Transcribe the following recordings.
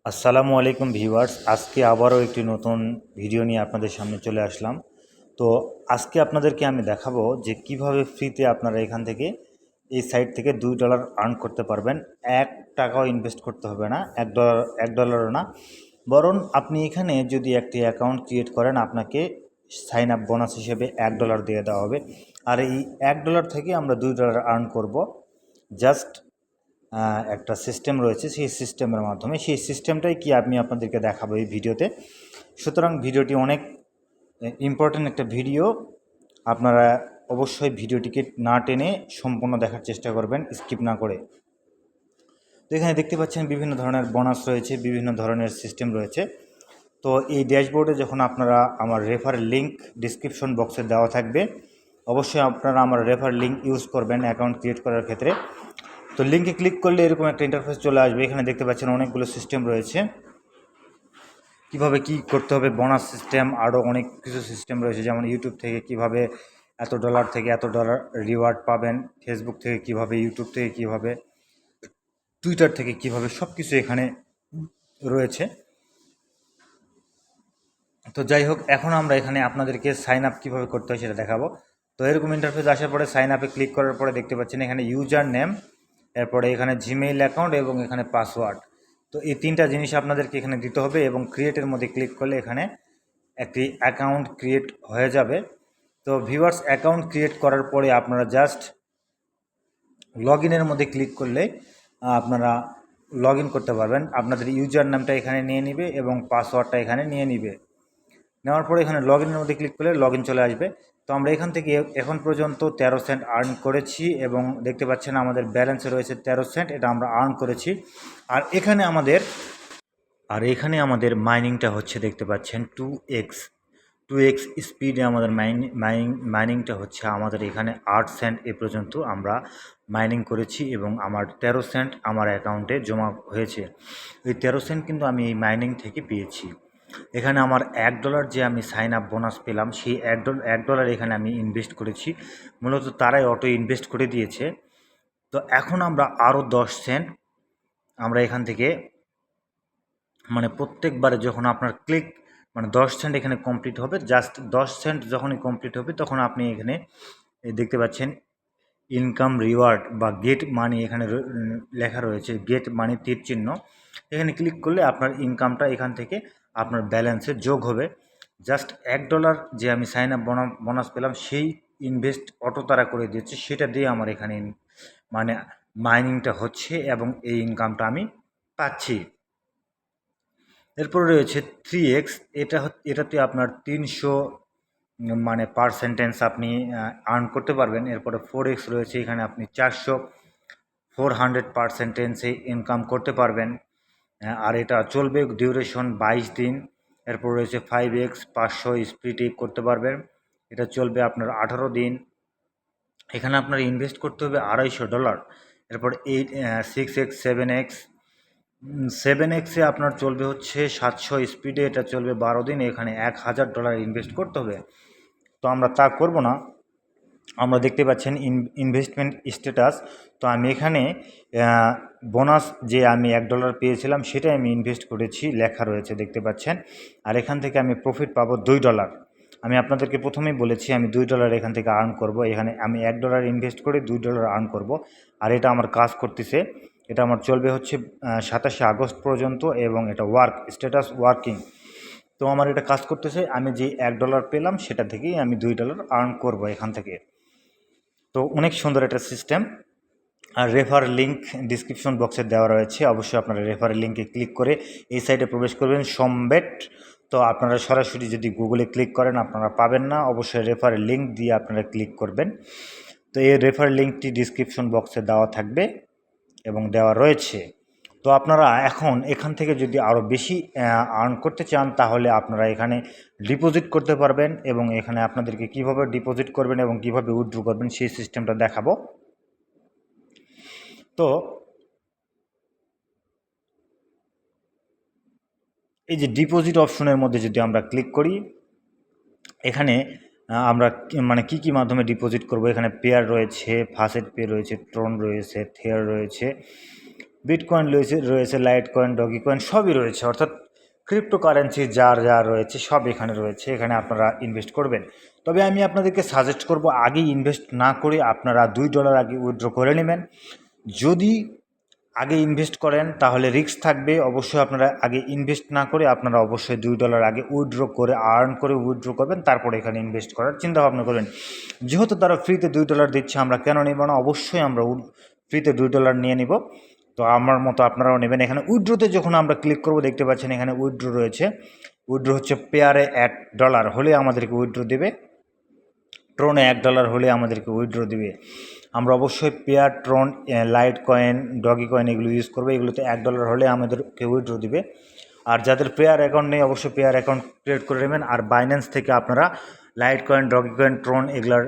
আসসালামু আলাইকুম ভিউয়ার্স, আজকে আবারও একটি নতুন ভিডিও নিয়ে আপনাদের সামনে চলে আসলাম। তো আজকে আপনাদেরকে আমি দেখাবো যে কিভাবে ফ্রিতে আপনারা এখান থেকে এই সাইট থেকে $2 আর্ন করতে পারবেন। 1 টাকাও ইনভেস্ট করতে হবে না, $1 না, বরং আপনি এখানে যদি একটি অ্যাকাউন্ট ক্রিয়েট করেন আপনাকে সাইন আপ বোনাস হিসেবে $1 দিয়ে দেওয়া হবে। আর এই $1 থেকে আমরা $2 আর্ন করব। জাস্ট একটা সিস্টেম রয়েছে, সেই সিস্টেমের মাধ্যমে, সেই সিস্টেমটাই কি আমি আপনাদেরকে দেখাবো এই ভিডিওতে। সুতরাং ভিডিওটি অনেক ইম্পর্ট্যান্ট একটা ভিডিও, আপনারা অবশ্যই ভিডিওটিকে না টেনে সম্পূর্ণ দেখার চেষ্টা করবেন, স্কিপ না করে। তো এখানে দেখতে পাচ্ছেন বিভিন্ন ধরনের বোনাস রয়েছে, বিভিন্ন ধরনের সিস্টেম রয়েছে। তো এই ড্যাশবোর্ডে যখন আপনারা আমার রেফার লিঙ্ক ডিসক্রিপশন বক্সে দেওয়া থাকবে, অবশ্যই আপনারা আমার রেফার লিঙ্ক ইউজ করবেন অ্যাকাউন্ট ক্রিয়েট করার ক্ষেত্রে। তো লিঙ্কে ক্লিক করলে এরকম একটা ইন্টারফেস চলে আসবে। এখানে দেখতে পাচ্ছেন অনেকগুলো সিস্টেম রয়েছে, কিভাবে কি করতে হবে, বোনাস সিস্টেম, আরও অনেক কিছু সিস্টেম রয়েছে। যেমন ইউটিউব থেকে কিভাবে $এত থেকে $এত রিওয়ার্ড পাবেন, ফেসবুক থেকে কিভাবে, ইউটিউব থেকে কিভাবে, টুইটার থেকে কিভাবে, সব কিছু এখানে রয়েছে। তো যাই হোক, এখন আমরা এখানে আপনাদেরকে সাইন আপ কীভাবে করতে হয় সেটা দেখাবো। তো এরকম ইন্টারফেস আসার পরে সাইন আপে ক্লিক করার পরে দেখতে পাচ্ছেন এখানে ইউজার নেম, এরপরে এখানে জিমেইল অ্যাকাউন্ট এবং এখানে পাসওয়ার্ড। তো এই তিনটা জিনিস আপনাদেরকে এখানে দিতে হবে এবং ক্রিয়েটের মধ্যে ক্লিক করলে এখানে একটি অ্যাকাউন্ট ক্রিয়েট হয়ে যাবে। তো ভিউয়ার্স, অ্যাকাউন্ট ক্রিয়েট করার পরে আপনারা জাস্ট লগ ইনের মধ্যে ক্লিক করলে আপনারা লগ ইন করতে পারবেন। আপনাদের ইউজার নামটা এখানে নিয়ে নিবে এবং পাসওয়ার্ডটা এখানে নিয়ে নিবে। নেওয়ার পরে এখানে লগ ইনের মধ্যে ক্লিক করলে লগ ইন চলে আসবে। তো আমরা এখান থেকে এখন পর্যন্ত 13 সেন্ট আর্ন করেছি এবং দেখতে পাচ্ছেন আমাদের ব্যালেন্সে রয়েছে 13 সেন্ট, এটা আমরা আর্ন করেছি। আর এখানে আমাদের মাইনিংটা হচ্ছে, দেখতে পাচ্ছেন 2x স্পিডে আমাদের মাইনিংটা হচ্ছে। আমাদের এখানে 8 সেন্ট এ পর্যন্ত আমরা মাইনিং করেছি এবং আমার 13 সেন্ট আমার অ্যাকাউন্টে জমা হয়েছে। এই 13 সেন্ট কিন্তু আমি এই মাইনিং থেকে পেয়েছি। এখানে আমার $1 যে আমি সাইন আপ বোনাস পেলাম, সেই $1 এখানে আমি ইনভেস্ট করেছি। মূলত তারাই অটো ইনভেস্ট করে দিয়েছে। তো এখন আমরা আরও 10 সেন্ট আমরা এখান থেকে, মানে প্রত্যেকবারে যখন আপনার মানে 10 সেন্ট এখানে কমপ্লিট হবে, জাস্ট 10 সেন্ট যখনই কমপ্লিট হবে তখন আপনি এখানে দেখতে পাচ্ছেন ইনকাম রিওয়ার্ড বা গেট মানি, এখানে লেখা রয়েছে গেট মানি তীর চিহ্ন। এখানে ক্লিক করলে আপনার ইনকামটা এখান থেকে আপনার ব্যালেন্সে যোগ হবে। জাস্ট $1 যে আমি সাইন আপ বোনাস পেলাম, সেই ইনভেস্ট অটো তারা করে দিচ্ছে, সেটা দিয়ে আমার এখানে মানে মাইনিংটা হচ্ছে এবং এই ইনকামটা আমি পাচ্ছি। এরপরে রয়েছে 3x, এটাতে আপনার 300 মানে পার্সেন্টেজ আপনি আর্ন করতে পারবেন। এরপরে 4x রয়েছে, এখানে আপনি 400% ইনকাম করতে পারবেন। আর এটা চলবে ডিউরেশন 22 দিন। এরপর রয়েছে 5x, 500 স্পিডে করতে পারবেন, এটা চলবে আপনার 18 দিন। এখানে আপনার ইনভেস্ট করতে হবে $250। এরপর 6x, 7x আপনার চলবে হচ্ছে 700 স্পিডে, এটা চলবে 12 দিন। এখানে $1000 ইনভেস্ট করতে হবে। তো আমরা তা করব না, আমরা দেখতে পাচ্ছেন ইনভেস্টমেন্ট স্ট্যাটাস। তো আমি এখানে বোনাস যে আমি $1 পেয়েছিলাম সেটাই আমি ইনভেস্ট করেছি, লেখা রয়েছে দেখতে পাচ্ছেন। আর এখান থেকে আমি প্রফিট পাবো $2। আমি আপনাদেরকে প্রথমেই বলেছি আমি $2 এখান থেকে আর্ন করব। এখানে আমি $1 ইনভেস্ট করে $2 আর্ন করব। আর এটা আমার কাজ করতেছে, এটা আমার চলবে হচ্ছে 27 আগস্ট পর্যন্ত এবং এটা স্ট্যাটাস ওয়ার্কিং। তো আমার এটা কাজ করতেছে, আমি যে $1 পেলাম সেটা থেকেই আমি $2 আর্ন করব এখান থেকে। তো অনেক সুন্দর একটা সিস্টেম। আর রেফার লিঙ্ক ডিসক্রিপশন বক্সে দেওয়া রয়েছে, অবশ্যই আপনারা রেফার লিঙ্কে ক্লিক করে এই সাইটে প্রবেশ করবেন, সম্বেট। তো আপনারা সরাসরি যদি গুগলে ক্লিক করেন আপনারা পাবেন না, অবশ্যই রেফার লিঙ্ক দিয়ে আপনারা ক্লিক করবেন। তো এই রেফার লিঙ্কটি ডিসক্রিপশন বক্সে দেওয়া থাকবে এবং দেওয়া রয়েছে। তো আপনারা এখন এখান থেকে যদি আরও বেশি আর্ন করতে চান তাহলে আপনারা এখানে ডিপোজিট করতে পারবেন এবং এখানে আপনাদেরকে কিভাবে ডিপোজিট করবেন এবং কিভাবে উইথড্র করবেন সেই সিস্টেমটা দেখাবো। তো এই যে ডিপোজিট অপশনের মধ্যে যদি আমরা ক্লিক করি, এখানে আমরা মানে কি মাধ্যমে ডিপোজিট করব, এখানে পেয়ার রয়েছে, ফাসেট পে রয়েছে, ট্রন রয়েছে, থেয়ার রয়েছে, বিটকয়েন রয়েছে, লাইট কয়েন, ডগি কয়েন সবই রয়েছে, অর্থাৎ ক্রিপ্টোকারেন্সি যার যা রয়েছে সব এখানে রয়েছে, এখানে আপনারা ইনভেস্ট করবেন। তবে আমি আপনাদেরকে সাজেস্ট করব আগেই ইনভেস্ট না করে আপনারা $2 আগে উইথড্র করে নেবেন। যদি আগে ইনভেস্ট করেন তাহলে রিস্ক থাকবে, অবশ্যই আপনারা আগে ইনভেস্ট না করে আপনারা অবশ্যই $2 আগে উইথড্র করে আর্ন করে উইথড্র করবেন, তারপরে এখানে ইনভেস্ট করার চিন্তা ভাবনা করবেন। যেহেতু তারা ফ্রিতে $2 দিচ্ছে, আমরা কেন নেব না, অবশ্যই আমরা ফ্রিতে $2 নিয়ে নিব। তো আমার মতো আপনারাও নেবেন। এখানে উইথড্রোতে যখন আমরা ক্লিক করব দেখতে পাচ্ছেন এখানে উইথড্রো রয়েছে। উইথড্রো হচ্ছে পেয়ারে $1 হলে আমাদেরকে উইথড্রো দেবে, ট্রনে $1 হলে আমাদেরকে উইথড্রো দিবে। আমরা অবশ্যই pair, ট্রন, light coin, doggy coin এগুলো ইউজ করবো। এগুলোতে $1 হলে আমাদেরকে উইথড্রো দিবে। আর যাদের পেয়ার অ্যাকাউন্ট নেই অবশ্যই পেয়ার অ্যাকাউন্ট ক্রিয়েট করে নেবেন। আর বাইন্যান্স থেকে আপনারা লাইট কয়েন, ডগি কয়েন, ট্রন এগুলোর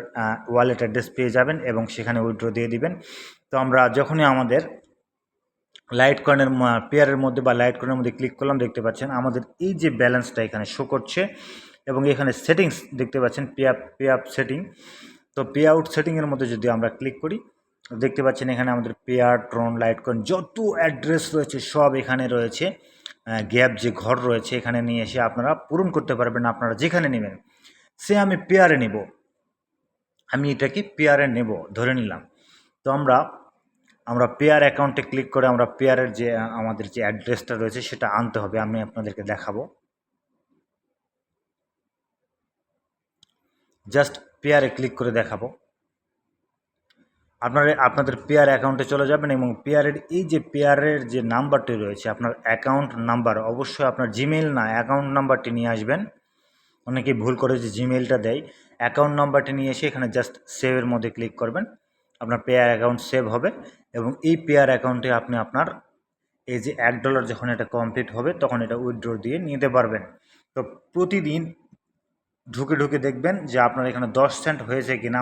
ওয়ালেট অ্যাড্রেস পেয়ে যাবেন এবং সেখানে উইথড্রো দিয়ে দিবেন। তো আমরা যখনই আমাদের লাইট কয়েনের পেয়ারের মধ্যে বা লাইট কয়েনের মধ্যে ক্লিক করলাম দেখতে পাচ্ছেন আমাদের এই যে ব্যালেন্সটা এখানে শো করছে এবং এখানে সেটিংস দেখতে পাচ্ছেন পে আপ সেটিং। তো পে আউট সেটিংয়ের মধ্যে যদি আমরা ক্লিক করি দেখতে পাচ্ছেন এখানে আমাদের পেয়ার, ট্রন, লাইট কয়েন যত অ্যাড্রেস রয়েছে সব এখানে রয়েছে। গ্যাপ যে ঘর রয়েছে এখানে নিয়ে এসে আপনারা পূরণ করতে পারবেন আপনারা যেখানে নেবেন। সে আমি পেয়ারে নেব, আমি এটাকে পেয়ারে নেব ধরে নিলাম। তো আমরা পেয়ার অ্যাকাউন্টে ক্লিক করে আমরা পেয়ারের যে আমাদের যে অ্যাড্রেসটা রয়েছে সেটা আনতে হবে। আমি আপনাদেরকে দেখাবো, জাস্ট পেয়ারে ক্লিক করে দেখাবো। আপনাদের পেয়ার অ্যাকাউন্টে চলে যাবেন এবং পেয়ারের এই যে পেয়ারের যে নাম্বারটি রয়েছে আপনার অ্যাকাউন্ট নাম্বার, অবশ্যই আপনার জিমেইল না অ্যাকাউন্ট নাম্বারটি নিয়ে আসবেন। অনেকেই ভুল করে যে জিমেইলটা দেয়, অ্যাকাউন্ট নাম্বারটি নিয়ে এসে এখানে জাস্ট সেভের মধ্যে ক্লিক করবেন, আপনার পেয়ার অ্যাকাউন্ট সেভ হবে এবং এই পেয়ার অ্যাকাউন্টে আপনি আপনার এই যে $1 যখন এটা কমপ্লিট হবে তখন এটা উইথড্র দিয়ে নিতে পারবেন। তো প্রতিদিন ঢুকে দেখবেন যে আপনার এখানে 10 সেন্ট হয়েছে কিনা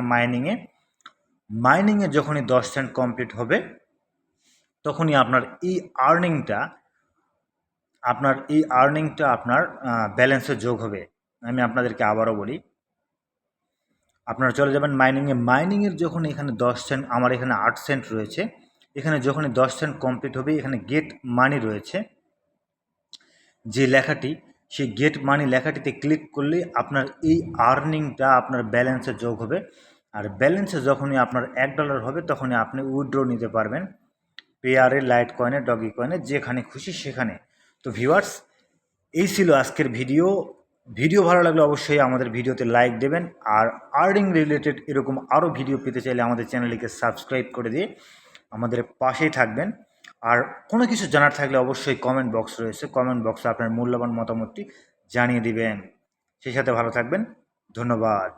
মাইনিংয়ে যখনই 10 সেন্ট কমপ্লিট হবে তখনই আপনার এই আর্নিংটা আপনার ব্যালেন্সে যোগ হবে। আমি আপনাদেরকে আবারও বলি, আপনারা চলে যাবেন মাইনিংয়ের যখন এখানে 10 সেন্ট, আমার এখানে 8 সেন্ট রয়েছে, এখানে যখনই 10 সেন্ট কমপ্লিট হবে এখানে গেট মানি রয়েছে যে লেখাটি, সেই গেট মানি লেখাটিতে ক্লিক করলে আপনার এই আর্নিংটা আপনার ব্যালেন্সে যোগ হবে। আর ব্যালেন্সে যখনই আপনার $1 হবে তখনই আপনি উইথড্র নিতে পারবেন পেয়ারে, লাইট কয়েনে, ডগি কয়েনে, যেখানে খুশি সেখানে। তো ভিউয়ার্স, এই ছিল আজকের ভিডিও ভালো লাগলে অবশ্যই আমাদের ভিডিওতে লাইক দেবেন। আর আর্নিং রিলেটেড এরকম আরও ভিডিও পেতে চাইলে আমাদের চ্যানেলটিকে সাবস্ক্রাইব করে দিয়ে আমাদের পাশেই থাকবেন। আর কোনো কিছু জানার থাকলে অবশ্যই কমেন্ট বক্স রয়েছে, কমেন্ট বক্সে আপনার মূল্যবান মতামতটি জানিয়ে দিবেন। সেই সাথে ভালো থাকবেন, ধন্যবাদ।